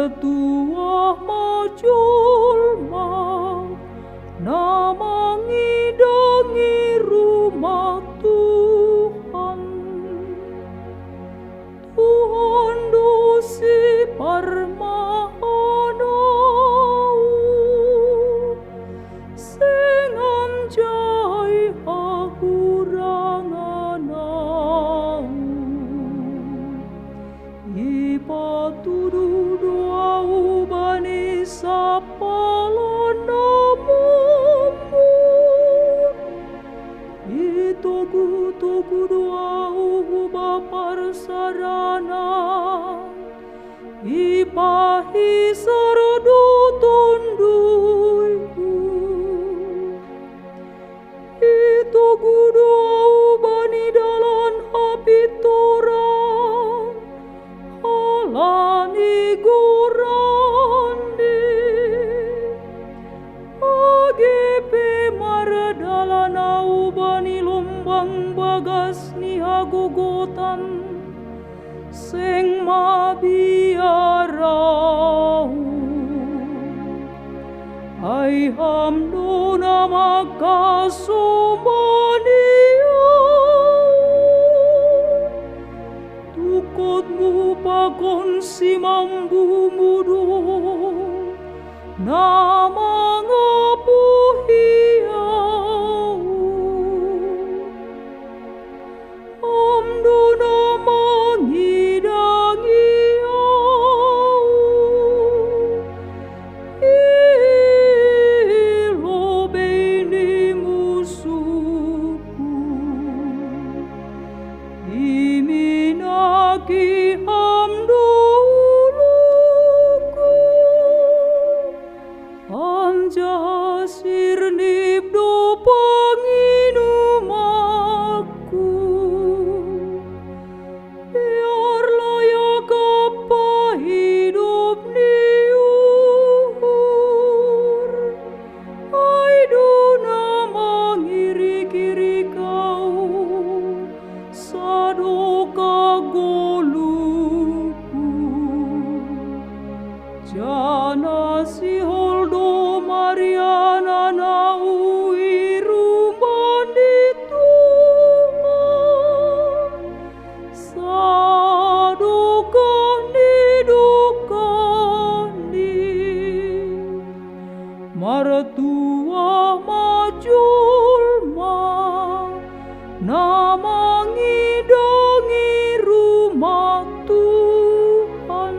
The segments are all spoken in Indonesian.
mertua majulma namangidangi rumah Tuhan. Tuhan dosi parmahanau sing anjai hakuranganau ipatudu doau bani sapalanamumu itogu doau baparsarana ipahi sardu tunduiku itogu doau bani dalan hapiturang halani gurandi agepe maradalanau bani lombang bagas ni hagugutan sing mabiarau ay hamduna makasumaniau tukotmu pakon si mambumudo namangapuhiau hamduna mangidangiau ilobeni musuhku iminaki hamduluku anjasir nibdo panginumaku biar layak apa hidup niur ay duna mangiri-kiri kau sadoka goluku jana si holdo mariana nau irumani Tuhan sadukani dukani martua majulma namangidangi rumah Tuhan.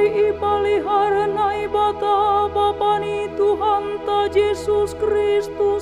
Ipaliharanai bata Bapani Tuhan ta Yesus Kristus